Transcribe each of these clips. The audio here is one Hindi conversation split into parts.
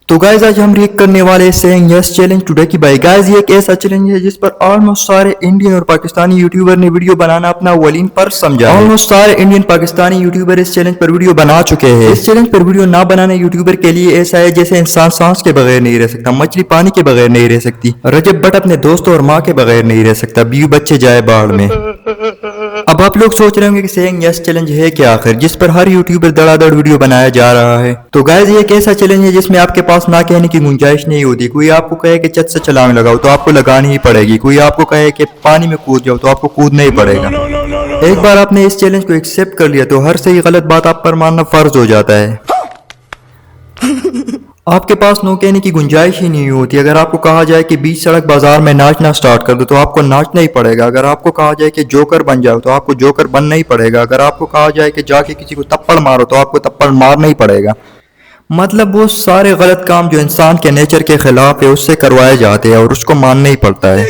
तो गाइज आज हम रिएक्ट करने वाले saying yes challenge to Ducky बाई। गाइज ये एक ऐसा चैलेंज है जिस पर ऑलमोस्ट सारे इंडियन और पाकिस्तानी यूट्यूबर ने वीडियो बनाना अपना अवलीन पर समझा। ऑलमोस्ट सारे इंडियन पाकिस्तानी यूट्यूबर इस चैलेंज पर वीडियो बना चुके हैं। इस चैलेंज पर वीडियो ना बनाने यूट्यूबर के लिए ऐसा है जैसे इंसान सांस के बगैर नहीं रह सकता, मछली पानी के बगैर नहीं रह सकती, रजब भट्ट अपने दोस्तों और माँ के बगैर नहीं रह सकता, बीवी बच्चे जाए बाढ़ में। अब आप लोग सोच रहे होंगे कि सेइंग यस चैलेंज है क्या आखिर, जिस पर हर यूट्यूबर धड़ाधड़ वीडियो बनाया जा रहा है। तो गाइज ये एक ऐसा चैलेंज है जिसमें आपके पास ना कहने की गुंजाइश नहीं होती। कोई आपको कहे कि छत से छलांग लगाओ तो आपको लगानी ही पड़ेगी, कोई आपको कहे कि पानी में कूद जाओ तो आपको कूदना ही पड़ेगा। एक बार आपने इस चैलेंज को एक्सेप्ट कर लिया तो हर सही गलत बात आप पर मानना फर्ज हो जाता है। आपके पास नो कहने की गुंजाइश ही नहीं होती। अगर आपको कहा जाए कि बीच सड़क बाजार में नाचना स्टार्ट कर दो तो आपको नाचना ही पड़ेगा। अगर आपको कहा जाए कि जोकर बन जाओ तो आपको जोकर बनना ही पड़ेगा। अगर आपको कहा जाए कि जाके किसी को थप्पड़ मारो तो आपको थप्पड़ मारना ही पड़ेगा। मतलब वो सारे गलत काम जो इंसान के नेचर के खिलाफ है उससे करवाए जाते हैं और उसको मानना ही पड़ता है,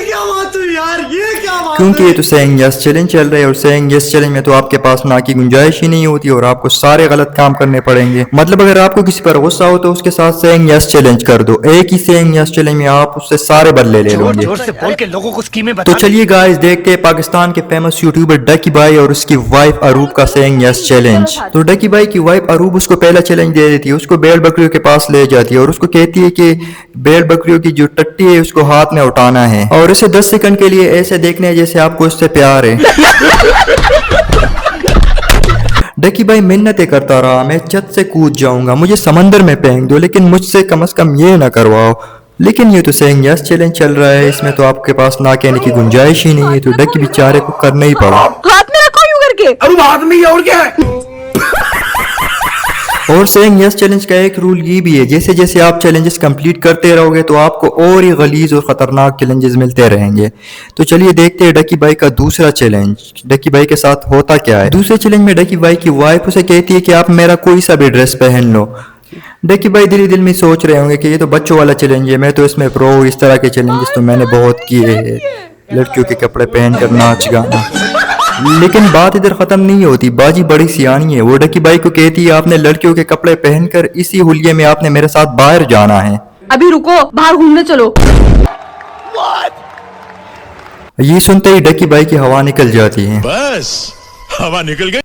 क्योंकि ये तो सेइंग यस चैलेंज चल रहा है और सेइंग यस चैलेंज में तो आपके पास ना की गुंजाइश ही नहीं होती और आपको सारे गलत काम करने पड़ेंगे। मतलब अगर आपको किसी पर गुस्सा हो तो उसके साथ सेइंग यस चैलेंज कर दो। एक ही सेइंग यस चैलेंज में आप उससे सारे बदले ले लोगे। तो चलिए गाइस देखते हैं पाकिस्तान के फेमस यूट्यूबर डकी भाई और उसकी वाइफ अरूब का सेइंग यस चैलेंज। तो डकी भाई की वाइफ अरूब उसको पहला चैलेंज दे देती है, उसको भेड़ बकरियों के पास ले जाती है और उसको कहती है कि भेड़ बकरियों की जो टट्टी है उसको हाथ में उठाना है और इसे 10 सेकंड के लिए ऐसे देखने जैसे आपको इससे प्यार है। डकी भाई मिन्नतें करता रहा, मैं छत से कूद जाऊंगा, मुझे समंदर में फेंक दो, लेकिन मुझसे कम से कम ये ना करवाओ। लेकिन ये तो सेइंग यस चैलेंज चल रहा है, इसमें तो आपके पास ना कहने की गुंजाइश ही नहीं है, तो डकी बेचारे को करना ही पड़ा। हाथ में रखो यूं करके। अब हाथ में और क्या है? और सेइंग यस चैलेंज का एक रूल ये भी है, जैसे जैसे आप चैलेंजेस कंप्लीट करते रहोगे तो आपको और ही गलीज और खतरनाक चैलेंजेस मिलते रहेंगे। तो चलिए देखते हैं डकी भाई का दूसरा चैलेंज, डकी भाई के साथ होता क्या है। दूसरे चैलेंज में डकी भाई की वाइफ उसे कहती है कि आप मेरा कोई सा भी ड्रेस पहन लो। डकी भाई दिल ही दिल में सोच रहे होंगे कि ये तो बच्चों वाला चैलेंज है, मैं तो इसमें प्रो, इस तरह के चैलेंजेस तो मैंने बहुत किए हैं, लड़कियों के कपड़े पहनकर नाच गाना। लेकिन बात इधर खत्म नहीं होती, बाजी बड़ी सियानी है। वो डकी भाई को कहती है आपने लड़कियों के कपड़े पहनकर इसी हुलिये में आपने मेरे साथ बाहर जाना है। अभी रुको, बाहर घूमने चलो। ये सुनते ही डकी भाई की हवा निकल जाती है। बस हवा निकल गई।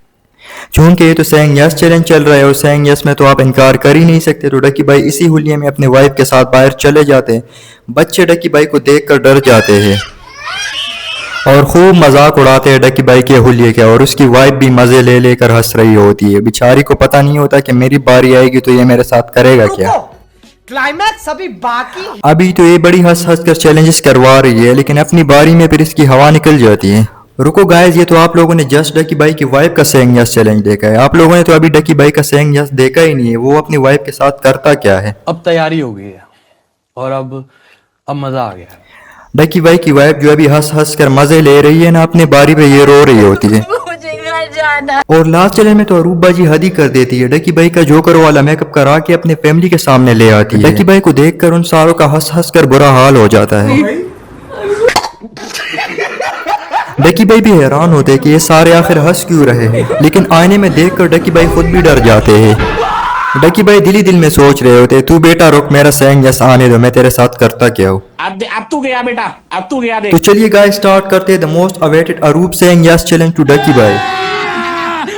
चूंकि ये तो सेइंग यस चैलेंज चल रहा है और सेइंग यस में तो आप इनकार कर ही नहीं सकते, तो डकी भाई इसी हुलिये में अपने वाइफ के साथ बाहर चले जाते हैं। बच्चे डकी भाई को देखकर डर जाते हैं और खूब मजाक उड़ाते हैं डकी भाई के हुलिये के, और उसकी वाइफ भी मजे ले लेकर हंस रही होती है। बेचारी को पता नहीं होता कि मेरी बारी आएगी तो ये मेरे साथ करेगा क्या। क्लाइमैक्स अभी बाकी। अभी तो ये बड़ी हंस हंस कर चैलेंजेस करवा रही है, लेकिन अपनी बारी में फिर इसकी हवा निकल जाती है। रुको गाइस, ये तो आप लोगों ने जस्ट डकी भाई की वाइफ का सेइंग यस चैलेंज देखा है, आप लोगों ने तो अभी डकी भाई का सेइंग यस देखा ही नहीं है। वो अपनी वाइफ के साथ करता क्या है। अब तैयारी हो गई है और अब मजा आ गया है। डकी भाई की वाइफ जो अभी हंस हंस कर मजे ले रही है ना, अपनी बारी पे ये रो रही होती है। मुझे घर जाना। और लास्ट चैलेंज में तो अरूब बाजी हद ही कर देती है, डकी भाई का जोकर वाला मेकअप करा के अपने फैमिली के सामने ले आती है। डकी भाई को देखकर उन सारों का हंस हंस कर बुरा हाल हो जाता है। डकी भाई भी हैरान होते हैं कि ये सारे आखिर हंस क्यों रहे हैं, लेकिन आईने में देखकर डकी भाई खुद भी डर जाते हैं। डकी भाई दिल ही दिल में सोच रहे होते, तू बेटा रुक, मेरा सेइंग यस आने दो, मैं तेरे साथ करता क्या हूँ। अब तू गया बेटा, अब तू गया। तो चलिए गाइस स्टार्ट करते हैं the most awaited Aroob saying yes challenge to Ducky भाई।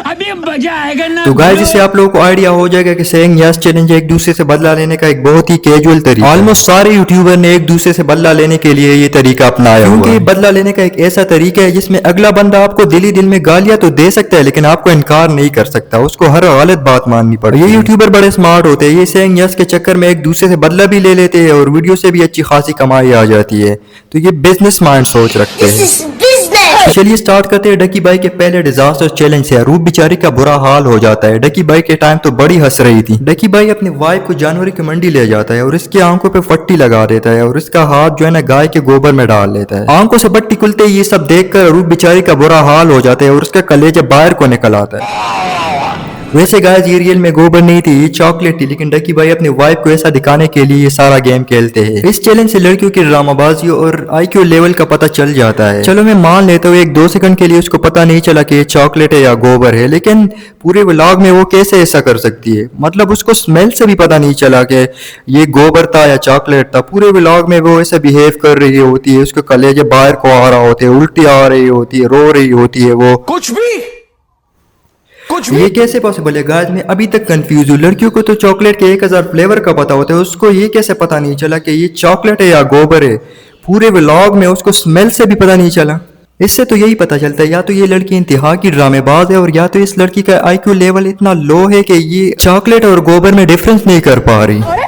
अभी मजा आएगा ना। तो गाइस इससे आप लोगों को आइडिया हो जाएगा कि सेइंग यस चैलेंज एक दूसरे से बदला लेने का एक बहुत ही कैजुअल तरीका। ऑलमोस्ट सारे यूट्यूबर ने एक दूसरे से बदला लेने के लिए ये तरीका अपनाया हुआ है, क्योंकि बदला लेने का एक ऐसा तरीका है जिसमें अगला बंदा आपको दिल ही दिल में गालियां तो दे सकता है लेकिन आपको इनकार नहीं कर सकता, उसको हर गलत बात माननी पड़ेगी। ये यूट्यूबर बड़े स्मार्ट होते हैं, ये सेइंग यस के चक्कर में एक दूसरे से बदला भी ले लेते हैं और वीडियो से भी अच्छी खासी कमाई आ जाती है। तो ये बिजनेस माइंड सोच रखते हैं। तो चलिए स्टार्ट करते हैं डकी भाई के पहले डिजास्टर चैलेंज से। अरूब बेचारी का बुरा हाल हो जाता है। डकी भाई के टाइम तो बड़ी हंस रही थी। डकी भाई अपनी वाइफ को जानवरों की मंडी ले जाता है और इसकी आंखों पे पट्टी लगा देता है और इसका हाथ जो है ना गाय के गोबर में डाल लेता है। आंखों से पट्टी खुलते ही ये सब देखकर अरूब बेचारी का बुरा हाल हो जाता है और उसका कलेजा बाहर को निकल आता है। वैसे गाइस ये रियल में गोबर नहीं थी, ये चॉकलेट थी, लेकिन डकी भाई अपनी वाइफ को ऐसा दिखाने के लिए ये सारा गेम खेलते हैं। इस चैलेंज से लड़कियों की ड्रामाबाजी और आईक्यू लेवल का पता चल जाता है। चलो मैं मान लेता हूँ 1-2 सेकंड के लिए उसको पता नहीं चला कि ये चॉकलेट है या गोबर है, लेकिन पूरे व्लॉग में वो कैसे ऐसा कर सकती है? मतलब उसको स्मेल से भी पता नहीं चला कि ये गोबर था या चॉकलेट था। पूरे व्लॉग में वो ऐसा बिहेव कर रही होती है, उसके कलेजे बाहर को आ रहा होते हैं, उल्टी आ रही होती है, रो रही होती है वो। कुछ भी ये कैसे पॉसिबल है गाइस? मैं अभी तक कंफ्यूज हूँ। लड़कियों को तो चॉकलेट के 1000 फ्लेवर का पता होता है, उसको ये कैसे पता नहीं चला कि ये चॉकलेट है या गोबर है? पूरे व्लॉग में उसको स्मेल से भी पता नहीं चला। इससे तो यही पता चलता है या तो ये लड़की इंतहा की ड्रामेबाज है, और या तो इस लड़की का आईक्यू लेवल इतना लो है कि ये चॉकलेट और गोबर में डिफरेंस नहीं कर पा रही।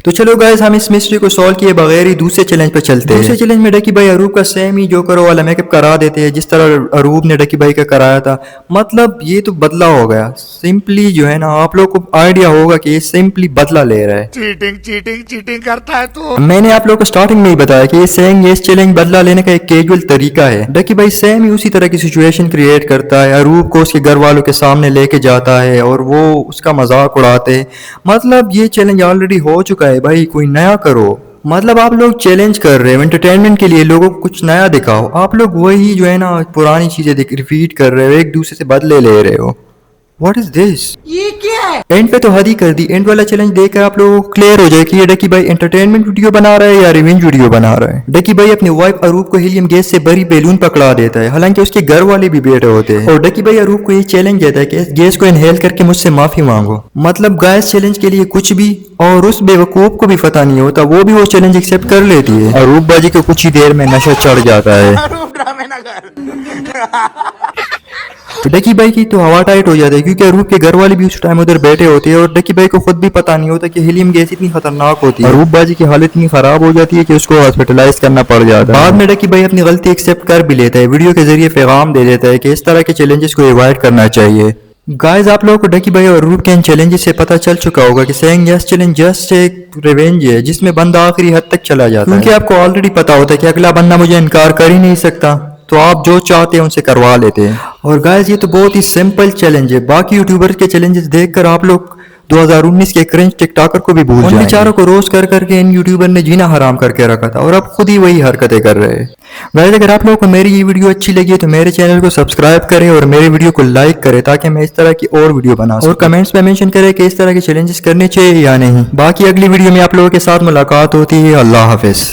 तो चलो गाइस हम इस मिस्ट्री को सॉल्व किए बगैर ही दूसरे चैलेंज पे चलते हैं। दूसरे चैलेंज में डकी भाई अरूब का सेम ही जो करो वाला मेकअप करा देते हैं जिस तरह अरूब ने डकी भाई का कराया था। मतलब ये तो बदला हो गया सिंपली, जो है ना, आप लोग को आइडिया होगा कि ये सिंपली बदला ले रहा है। चीटिंग करता है तू। मैंने आप लोगों को स्टार्टिंग में ही बताया कि ये सेम ये चैलेंज बदला लेने का एक कैजुअल तरीका है। डकी भाई सेम ही उसी तरह की सिचुएशन क्रिएट करता है, अरूब को उसके घर वालों के सामने लेके जाता है और वो उसका मजाक उड़ाते हैं। मतलब ये चैलेंज ऑलरेडी हो चुका है भाई, कोई नया करो। मतलब आप लोग चैलेंज कर रहे हो एंटरटेनमेंट के लिए, लोगों को कुछ नया दिखाओ। आप लोग वही जो है ना पुरानी चीजें रिपीट कर रहे हो, एक दूसरे से बदले ले रहे हो। What is this? ये क्या है? एंड पे तो हद ही कर दी। एंड वाला चैलेंज देखकर आप लोगों को क्लियर हो जाए कि ये डकी भाई एंटरटेनमेंट वीडियो बना रहा है या रिवेंज वीडियो बना रहा है। डकी भाई अपनी वाइफ अरूब को हीलियम गैस से भरी बैलून पकड़ा देता है, हालांकि उसके घर वाले भी बैठे होते हैं, और डकी भाई अरूब को ये चैलेंज देता है कि इस गैस को इनहेल करके मुझसे माफी मांगो। मतलब गैस चैलेंज के लिए कुछ भी, और उस बेवकूफ को भी पता नहीं होता, वो भी वो चैलेंज एक्सेप्ट कर लेती है। अरूब बाजी को कुछ ही देर में नशा चढ़ जाता है। तो डकी भाई की तो हवा टाइट हो जाती है, क्योंकि अरूब के घर वाले भी उस टाइम उधर बैठे होते हैं, और डकी भाई को खुद भी पता नहीं होता कि हीलियम गैस इतनी खतरनाक होती है। अरूब बाजी की हालत इतनी खराब हो जाती है कि उसको हॉस्पिटलाइज करना पड़ जाता है। बाद में डकी भाई अपनी गलती एक्सेप्ट कर भी लेता है, वीडियो के जरिए पैगाम दे देता है कि इस तरह के चैलेंजेस को अवॉइड करना चाहिए। गाइस आप लोगों को डकी भाई और अरूब के इन चैलेंजेस से पता चल चुका होगा कि सेइंग यस चैलेंज जस्ट एक रिवेंज है, जिसमें बंदा आखिरी हद तक चला जाता है, क्योंकि आपको ऑलरेडी पता होता है कि अगला बंदा मुझे इनकार कर ही नहीं सकता, तो आप जो चाहते हैं उनसे करवा लेते हैं। और गाइस ये तो बहुत ही सिंपल चैलेंज है। बाकी यूट्यूबर्स के चैलेंजेस देखकर आप लोग 2019 के क्रिंज टिकटॉकर को भी भूल जाएंगे। उन बेचारों को रोज कर करके इन यूट्यूबर ने जीना हराम करके रखा था, और अब खुद ही वही हरकतें कर रहे हैं। गाइस अगर आप लोगों को मेरी ये वीडियो अच्छी लगी है तो मेरे चैनल को सब्सक्राइब करें और मेरे वीडियो को लाइक करें, ताकि मैं इस तरह की और वीडियो बना सकूं। और कमेंट्स में मेंशन करें कि इस तरह के चैलेंजेस करने चाहिए या नहीं। बाकी अगली वीडियो में आप लोगों के साथ मुलाकात होती है। अल्लाह हाफिज।